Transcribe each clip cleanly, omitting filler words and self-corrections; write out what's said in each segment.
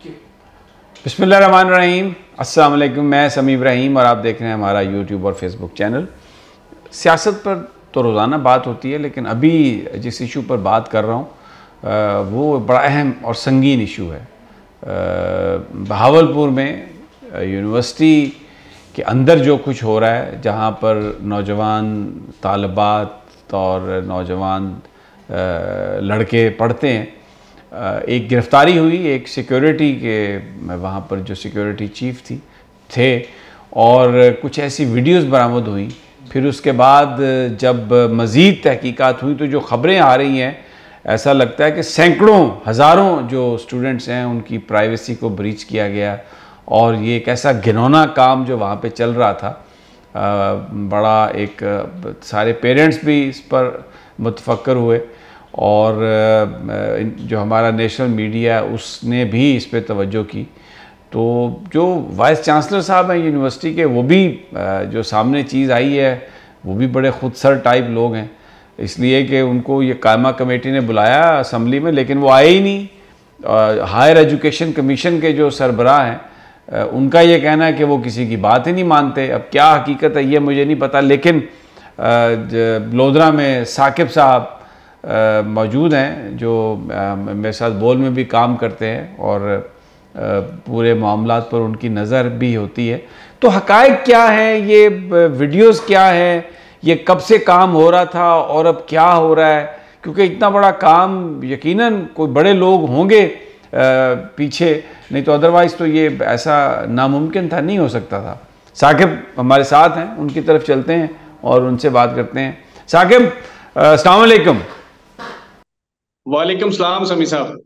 बिस्मिल्लाहिर्रहमानिर्रहीम। अस्सलाम वालेकुम। मैं समी इब्राहिम और आप देख रहे हैं हमारा यूट्यूब और फेसबुक चैनल। सियासत पर तो रोज़ाना बात होती है, लेकिन अभी जिस इशू पर बात कर रहा हूँ वो बड़ा अहम और संगीन इशू है। बहावलपुर में यूनिवर्सिटी के अंदर जो कुछ हो रहा है, जहाँ पर नौजवान तालिबात और नौजवान लड़के पढ़ते हैं, एक गिरफ़्तारी हुई एक सिक्योरिटी के, वहाँ पर जो सिक्योरिटी चीफ थे और कुछ ऐसी वीडियोस बरामद हुई। फिर उसके बाद जब मज़ीद तहकीकात हुई तो जो ख़बरें आ रही हैं, ऐसा लगता है कि सैकड़ों हज़ारों जो स्टूडेंट्स हैं उनकी प्राइवेसी को ब्रीच किया गया और ये एक ऐसा घिनौना काम जो वहाँ पे चल रहा था। बड़ा एक सारे पेरेंट्स भी इस पर मुतफक्कर हुए और जो हमारा नेशनल मीडिया है उसने भी इस पे तवज्जो की। तो जो वाइस चांसलर साहब हैं यूनिवर्सिटी के, वो भी जो सामने चीज़ आई है वो भी बड़े खुदसर टाइप लोग हैं, इसलिए कि उनको ये कायमा कमेटी ने बुलाया असम्बली में, लेकिन वो आए ही नहीं। हायर एजुकेशन कमीशन के जो सरबराह हैं उनका ये कहना है कि वो किसी की बात ही नहीं मानते। अब क्या हकीकत है ये मुझे नहीं पता, लेकिन लोधरा में साकिब साहब मौजूद हैं जो मेरे साथ बोल में भी काम करते हैं और पूरे मामलात पर उनकी नज़र भी होती है। तो हक़ाइक़ क्या है, ये वीडियोस क्या है, ये कब से काम हो रहा था और अब क्या हो रहा है, क्योंकि इतना बड़ा काम यकीनन कोई बड़े लोग होंगे पीछे, नहीं तो अदरवाइज़ तो ये ऐसा नामुमकिन था, नहीं हो सकता था। साकिब हमारे साथ हैं, उनकी तरफ चलते हैं और उनसे बात करते हैं। साकिब, अस्सलाम वालेकुम। वालेकुम सलाम समी साहब।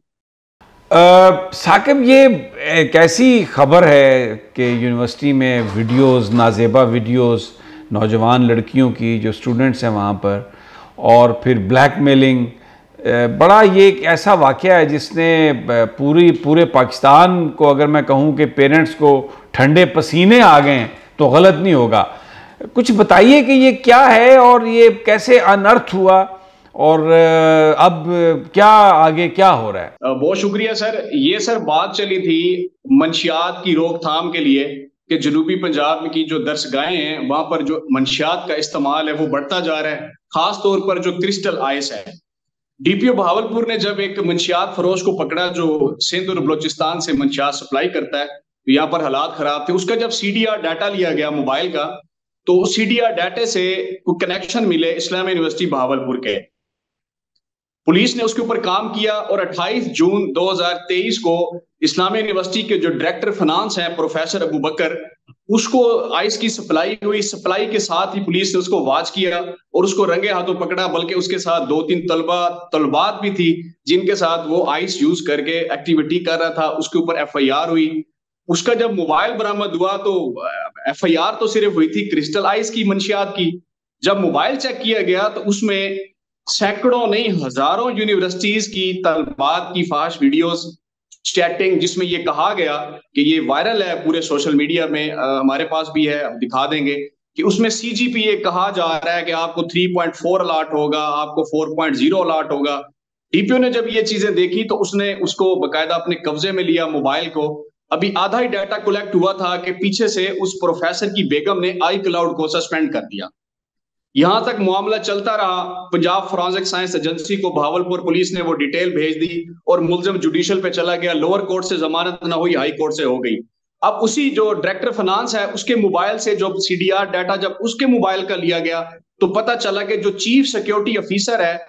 साकिब, ये एक ऐसी खबर है कि यूनिवर्सिटी में वीडियोस, नाजेबा वीडियोस नौजवान लड़कियों की जो स्टूडेंट्स हैं वहाँ पर, और फिर ब्लैकमेलिंग, बड़ा ये एक ऐसा वाक़या है जिसने पूरे पाकिस्तान को, अगर मैं कहूँ कि पेरेंट्स को ठंडे पसीने आ गए हैं तो गलत नहीं होगा। कुछ बताइए कि ये क्या है और ये कैसे अनर्थ हुआ और अब क्या आगे क्या हो रहा है? बहुत शुक्रिया सर। ये सर बात चली थी मंशियात की रोकथाम के लिए कि जनूबी पंजाब की जो दरसगाहें हैं वहां पर जो मंशियात का इस्तेमाल है वो बढ़ता जा रहा है, खास तौर पर जो क्रिस्टल आइस है। डीपीओ बहावलपुर ने जब एक मंशियात फरोश को पकड़ा जो सिंध और बलोचिस्तान से मंशियात सप्लाई करता है, तो यहाँ पर हालात खराब थे। उसका जब सीडीआर डाटा लिया गया मोबाइल का, तो सीडीआर डाटे से कनेक्शन मिले इस्लामी यूनिवर्सिटी बहावलपुर के। पुलिस ने उसके ऊपर काम किया और 28 जून 2023 को इस्लामी यूनिवर्सिटी के जो डायरेक्टर फाइनेंस हैं प्रोफेसर अबू बकर, उसको आइस की सप्लाई हुई। सप्लाई के साथ ही पुलिस ने उसको वॉच किया और उसको रंगे हाथों पकड़ा, बल्कि उसके साथ 2-3 तलबात भी थी जिनके साथ वो आइस यूज करके एक्टिविटी कर रहा था। उसके ऊपर एफआईआर हुई। उसका जब मोबाइल बरामद हुआ तो एफआईआर तो सिर्फ हुई थी क्रिस्टल आइस की मंशियात की। जब मोबाइल चेक किया गया तो उसमें सैकड़ों नहीं हजारों यूनिवर्सिटीज की तलबात की फाश वीडियोस, चैटिंग, जिसमें ये कहा गया कि ये वायरल है पूरे सोशल मीडिया में, हमारे पास भी है, अब दिखा देंगे, कि उसमें सीजीपीए कहा जा रहा है कि आपको 3.4 अलॉट होगा, आपको 4.0 अलॉट होगा। डीपीओ ने जब ये चीजें देखी तो उसने उसको बकायदा अपने कब्जे में लिया मोबाइल को। अभी आधा ही डाटा कलेक्ट हुआ था कि पीछे से उस प्रोफेसर की बेगम ने आई क्लाउड को सस्पेंड कर दिया। यहां तक मामला चलता रहा। पंजाब फॉरेंसिक साइंस एजेंसी को बहावलपुर पुलिस ने वो डिटेल भेज दी और मुलजिम जुडिशल पे चला गया। लोअर कोर्ट से जमानत ना हुई, हाई कोर्ट से हो गई। अब उसी जो डायरेक्टर फाइनेंस है उसके मोबाइल से जो सीडीआर डाटा जब उसके मोबाइल का लिया गया तो पता चला कि जो चीफ सिक्योरिटी ऑफिसर है,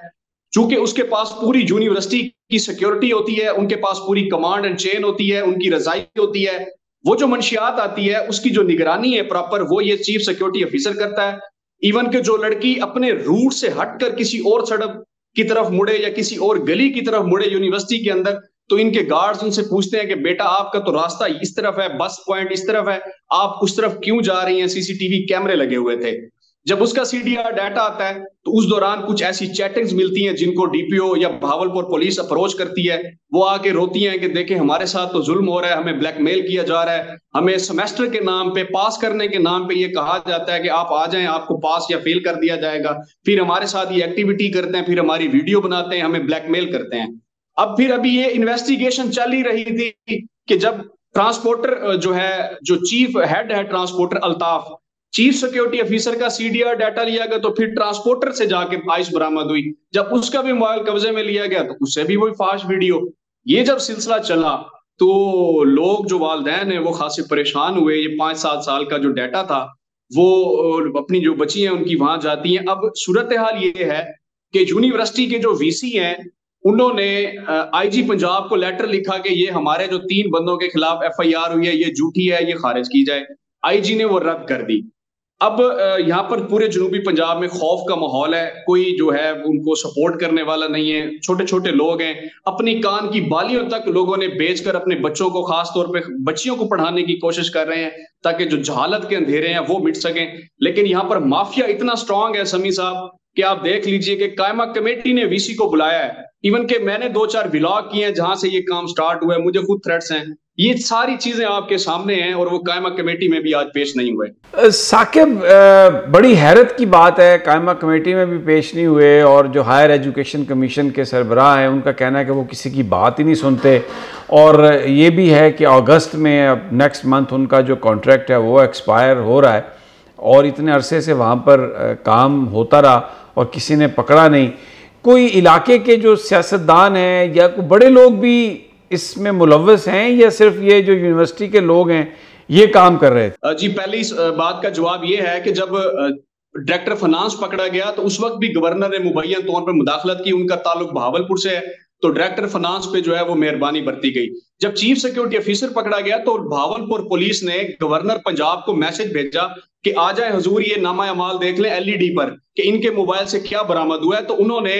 चूंकि उसके पास पूरी यूनिवर्सिटी की सिक्योरिटी होती है, उनके पास पूरी कमांड एंड चेन होती है, उनकी रजाई होती है, वो जो मंशियात आती है उसकी जो निगरानी है प्रॉपर, वो ये चीफ सिक्योरिटी ऑफिसर करता है। इवन के जो लड़की अपने रूट से हटकर किसी और सड़क की तरफ मुड़े या किसी और गली की तरफ मुड़े यूनिवर्सिटी के अंदर, तो इनके गार्ड्स उनसे पूछते हैं कि बेटा आपका तो रास्ता इस तरफ है, बस पॉइंट इस तरफ है, आप उस तरफ क्यों जा रही हैं? सीसीटीवी कैमरे लगे हुए थे। जब उसका सीडीआर डाटा आता है तो उस दौरान कुछ ऐसी चैटिंग्स मिलती हैं जिनको डीपीओ या भावलपुर पुलिस अप्रोच करती है। वो आके रोती हैं कि देखें हमारे साथ तो जुल्म हो रहा है, हमें ब्लैकमेल किया जा रहा है, हमें सेमेस्टर के नाम पे, पास करने के नाम पे ये कहा जाता है कि आप आ जाएं, आपको पास या फेल कर दिया जाएगा। फिर हमारे साथ ये एक्टिविटी करते हैं, फिर हमारी वीडियो बनाते हैं, हमें ब्लैकमेल करते हैं। अब फिर अभी ये इन्वेस्टिगेशन चल ही रही थी कि जब ट्रांसपोर्टर जो है, जो चीफ हेड है transporter Altaf, chief security officer का सीडीआर डाटा लिया गया, तो फिर ट्रांसपोर्टर से जाके आइस बरामद हुई। जब उसका भी मोबाइल कब्जे में लिया गया तो उससे भी वही फाश वीडियो। ये जब सिलसिला चला तो लोग जो वालदैन है वो खासे परेशान हुए। ये 5-7 साल का जो डाटा था वो अपनी जो बच्ची हैं उनकी वहां जाती हैं। अब सूरत हाल ये है कि यूनिवर्सिटी के जो वीसी हैं उन्होंने आईजी पंजाब को लेटर लिखा कि ये हमारे जो 3 बंदों के खिलाफ एफआईआर हुई है ये झूठी है, ये खारिज की जाए। आईजी ने वो रद्द कर दी। अब यहाँ पर पूरे जनूबी पंजाब में खौफ का माहौल है, कोई जो है उनको सपोर्ट करने वाला नहीं है। छोटे छोटे लोग हैं, अपनी कान की बालियों तक लोगों ने बेचकर अपने बच्चों को, खास तौर पे बच्चियों को पढ़ाने की कोशिश कर रहे हैं ताकि जो जहालत के अंधेरे हैं वो मिट सकें। लेकिन यहाँ पर माफिया इतना स्ट्रांग है समी साहब कि आप देख लीजिए कि कायमा कमेटी ने वीसी को बुलाया है। इवन के मैंने 2-4 व्लॉग किए हैं जहां से ये काम स्टार्ट हुआ है, मुझे खुद थ्रेट्स हैं। ये सारी चीजें आपके सामने हैं और वो कायमा कमेटी में भी आज पेश नहीं हुए। साकिब, बड़ी हैरत की बात है, कायमा कमेटी में भी पेश नहीं हुए और जो हायर एजुकेशन कमीशन के सरबराह हैं उनका कहना है कि वो किसी की बात ही नहीं सुनते। और ये भी है कि अगस्त में, अब नेक्स्ट मंथ उनका जो कॉन्ट्रैक्ट है वो एक्सपायर हो रहा है और इतने अरसे से वहाँ पर काम होता रहा और किसी ने पकड़ा नहीं। कोई इलाके के जो सियासतदान हैं या कोई बड़े लोग भी इसमें मुलव्वस हैं या सिर्फ ये जो यूनिवर्सिटी के लोग हैं ये काम कर रहे थे? जी, पहली बात का जवाब ये है कि जब डायरेक्टर फाइनेंस पकड़ा गया तो उस वक्त भी गवर्नर ने मुबैयन तौर पर मुदाखलत की। उनका ताल्लुक बहावलपुर से है तो डायरेक्टर फाइनेंस पे जो है वो मेहरबानी बरती गई। जब चीफ सिक्योरिटी ऑफिसर पकड़ा गया तो बहावलपुर पुलिस ने गवर्नर पंजाब को मैसेज भेजा कि आ जाए हुजूर, ये नामा अमाल देख लें एलईडी पर कि इनके मोबाइल से क्या बरामद हुआ है। तो उन्होंने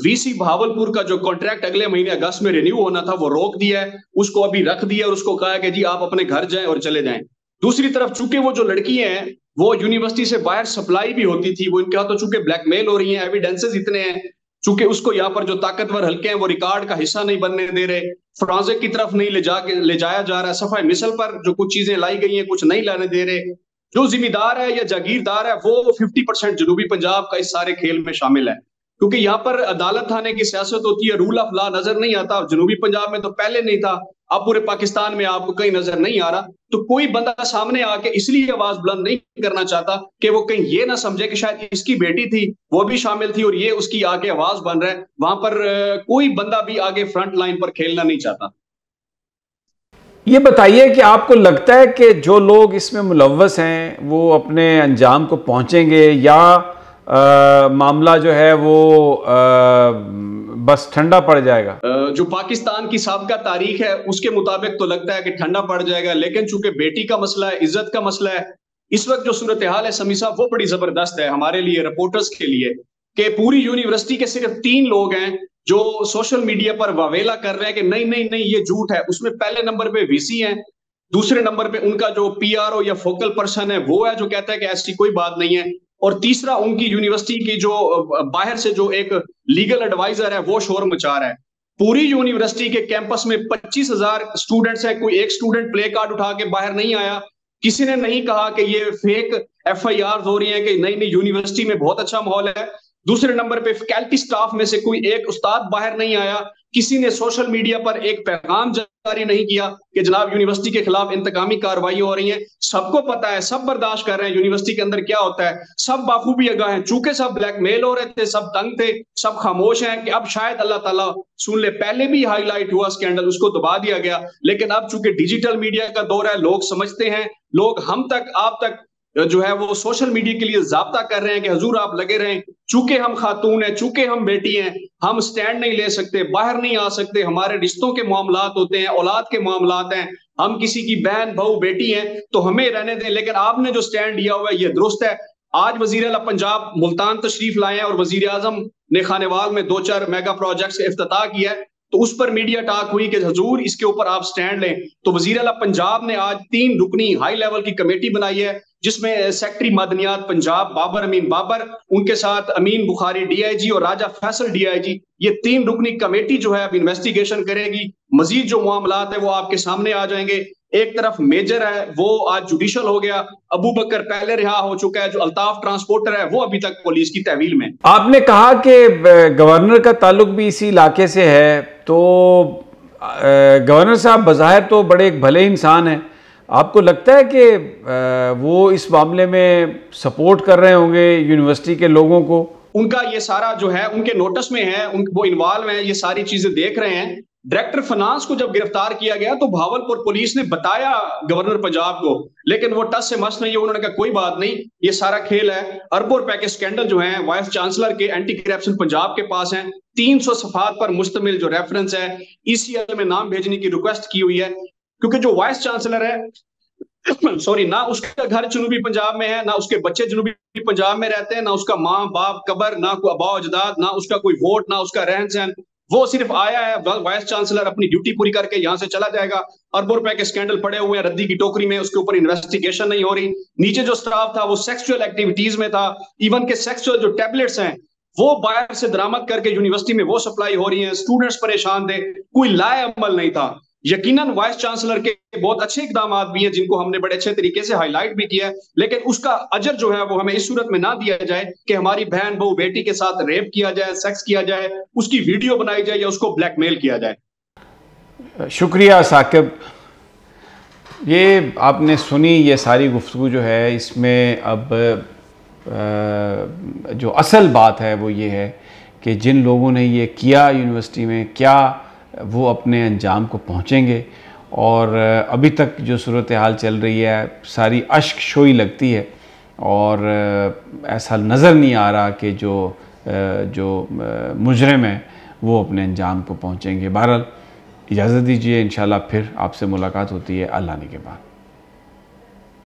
वीसी बहावलपुर का जो कॉन्ट्रैक्ट अगले महीने अगस्त में रिन्यू होना था वो रोक दिया है, उसको अभी रख दिया और उसको कहा कि जी आप अपने घर जाएं और चले जाएं। दूसरी तरफ चूंकि वो जो लड़की हैं वो यूनिवर्सिटी से बाहर सप्लाई भी होती थी, वो इनके हाथों चूंकि ब्लैकमेल हो रही हैं, एविडेंसेस इतने हैं, चूंकि उसको यहाँ पर जो ताकतवर हल्के हैं वो रिकॉर्ड का हिस्सा नहीं बनने दे रहे, फ्रांसिक की तरफ नहीं ले जाया जा रहा है, सफाई मिसल पर जो कुछ चीजें लाई गई हैं कुछ नहीं लाने दे रहे। जो जिम्मेदार है या जागीरदार है वो 50% जनूबी पंजाब का इस सारे खेल में शामिल है, क्योंकि यहाँ पर अदालत थाने की सियासत होती है, रूल ऑफ लॉ नजर नहीं आता। जनूबी पंजाब में तो पहले नहीं था, अब पूरे पाकिस्तान में आपको कहीं नजर नहीं आ रहा। तो कोई बंदा सामने आके इसलिए आवाज बुलंद नहीं करना चाहता कि वो कहीं ये ना समझे कि शायद इसकी बेटी थी, वो भी शामिल थी और ये उसकी आगे आवाज बन रहा है। वहां पर कोई बंदा भी आगे फ्रंट लाइन पर खेलना नहीं चाहता। ये बताइए कि आपको लगता है कि जो लोग इसमें मुलव्वस हैं वो अपने अंजाम को पहुंचेंगे या मामला जो है वो बस ठंडा पड़ जाएगा? जो पाकिस्तान की साबिका तारीख है उसके मुताबिक तो लगता है कि ठंडा पड़ जाएगा, लेकिन चूंकि बेटी का मसला है, इज्जत का मसला है, इस वक्त जो सूरत हाल है समी साहब वो बड़ी जबरदस्त है हमारे लिए, रिपोर्टर्स के लिए, कि पूरी यूनिवर्सिटी के सिर्फ 3 लोग हैं जो सोशल मीडिया पर वावेला कर रहे हैं कि नहीं नहीं नहीं ये झूठ है। उसमें पहले नंबर पे वीसी हैं, दूसरे नंबर पे उनका जो पीआरओ या फोकल पर्सन है वो है जो कहता है कि ऐसी कोई बात नहीं है, और तीसरा उनकी यूनिवर्सिटी की जो बाहर से जो एक लीगल एडवाइजर है वो शोर मचा रहा है। पूरी यूनिवर्सिटी के कैंपस में 25,000 स्टूडेंट्स हैं, कोई एक स्टूडेंट प्ले कार्ड उठा के बाहर नहीं आया, किसी ने नहीं कहा कि ये फेक एफआईआर हो रही है कि नहीं नहीं यूनिवर्सिटी में बहुत अच्छा माहौल है। दूसरे नंबर पे फैकल्टी स्टाफ में से कोई एक उस्ताद बाहर नहीं आया, किसी ने सोशल मीडिया पर एक पैगाम जारी नहीं किया कि जनाब यूनिवर्सिटी के खिलाफ इंतकामी कार्रवाई हो रही है। सबको पता है, सब बर्दाश्त कर रहे हैं यूनिवर्सिटी के अंदर क्या होता है, सब बाखूबी आगाह हैं, चूंकि सब ब्लैकमेल हो रहे थे, सब तंग थे, सब खामोश हैं कि अब शायद अल्लाह ताला सुन ले। पहले भी हाईलाइट हुआ स्कैंडल, उसको दबा दिया गया, लेकिन अब चूंकि डिजिटल मीडिया का दौर है, लोग समझते हैं, लोग हम तक आप तक जो है वो सोशल मीडिया के लिए जाब्ता कर रहे हैं कि हजूर आप लगे रहें, चूंकि हम खातून हैं, चूंकि हम बेटी हैं, हम स्टैंड नहीं ले सकते, बाहर नहीं आ सकते, हमारे रिश्तों के मामलात होते हैं, औलाद के मामलात हैं, हम किसी की बहन बहू बेटी हैं तो हमें रहने दें। लेकिन आपने जो स्टैंड लिया हुआ है ये दुरुस्त है। आज वजीर आला पंजाब मुल्तान तशरीफ लाए हैं और वजीर आजम ने खानेवाल में 2-4 मेगा प्रोजेक्ट्स का इफ्तिताह किया है, तो उस पर मीडिया टॉक हुई कि हजूर इसके ऊपर आप स्टैंड लें। तो वजीर आला पंजाब ने आज 3 रुकनी हाई लेवल की कमेटी बनाई है जिसमें सेक्रेटरी मदनियात पंजाब बाबर अमीन बाबर, उनके साथ अमीन बुखारी डीआईजी और राजा फैसल डीआईजी, ये 3 रुकनी कमेटी जो है अब इन्वेस्टिगेशन करेगी। मजीद जो मामलात है वो आपके सामने आ जाएंगे। एक तरफ मेजर है वो आज जुडिशल हो गया, अबू बकर पहले रिहा हो चुका है, जो अल्ताफ ट्रांसपोर्टर है वो अभी तक पुलिस की तहवील में। आपने कहा कि गवर्नर का ताल्लुक भी इसी इलाके से है, तो गवर्नर साहब बज़ाहिर तो बड़े एक भले इंसान हैं, आपको लगता है कि वो इस मामले में सपोर्ट कर रहे होंगे यूनिवर्सिटी के लोगों को? उनका ये सारा जो है उनके नोटिस में है, वो इन्वॉल्व हैं, ये सारी चीजें देख रहे हैं। डायरेक्टर फाइनेंस को जब गिरफ्तार किया गया तो भावलपुर पुलिस ने बताया गवर्नर पंजाब को, लेकिन वो टस से मस नहीं है, उन्होंने कहा कोई बात नहीं, ये सारा खेल है। अरबों रुपए के स्कैंडल जो है वाइस चांसलर के एंटी करप्शन पंजाब के पास हैं, 300 सफात पर मुश्तमिल जो रेफरेंस है, ईसीएल में नाम भेजने की रिक्वेस्ट की हुई है, क्योंकि जो वाइस चांसलर है सॉरी, ना उसका घर जनूबी पंजाब में है, ना उसके बच्चे जनूबी पंजाब में रहते हैं, ना उसका माँ बाप कबर, ना कोई अबा अजदाद, ना उसका कोई वोट, ना उसका रहन सहन। वो सिर्फ आया है, वाइस चांसलर अपनी ड्यूटी पूरी करके यहां से चला जाएगा। अरबों रुपए के स्कैंडल पड़े हुए हैं रद्दी की टोकरी में, उसके ऊपर इन्वेस्टिगेशन नहीं हो रही। नीचे जो स्टाफ था वो सेक्सुअल एक्टिविटीज में था, इवन के सेक्सुअल जो टैबलेट्स हैं वो बाहर से दरामद करके यूनिवर्सिटी में वो सप्लाई हो रही है। स्टूडेंट्स परेशान थे, कोई लाए अमल नहीं था। यकीनन वाइस चांसलर के बहुत अच्छे इकदाम भी हैं जिनको हमने बड़े अच्छे तरीके से हाईलाइट भी किया है, लेकिन उसका अजर जो है वो हमें इस सूरत में ना दिया जाए कि हमारी बहन बहू बेटी के साथ रेप किया जाए, सेक्स किया जाए, उसकी वीडियो बनाई जाए या उसको ब्लैकमेल किया जाए। शुक्रिया साकिब, ये आपने सुनी ये सारी गुफ्तगू जो है, इसमें अब जो असल बात है वो ये है कि जिन लोगों ने ये किया यूनिवर्सिटी में, क्या वो अपने अंजाम को पहुँचेंगे। और अभी तक जो सूरत हाल चल रही है सारी अश्क शोई लगती है, और ऐसा नज़र नहीं आ रहा कि जो मुजरिम है वो अपने अंजाम को पहुँचेंगे। बहरहाल इजाज़त दीजिए, इंशाल्लाह फिर आपसे मुलाकात होती है अल्लाह ने के बाद।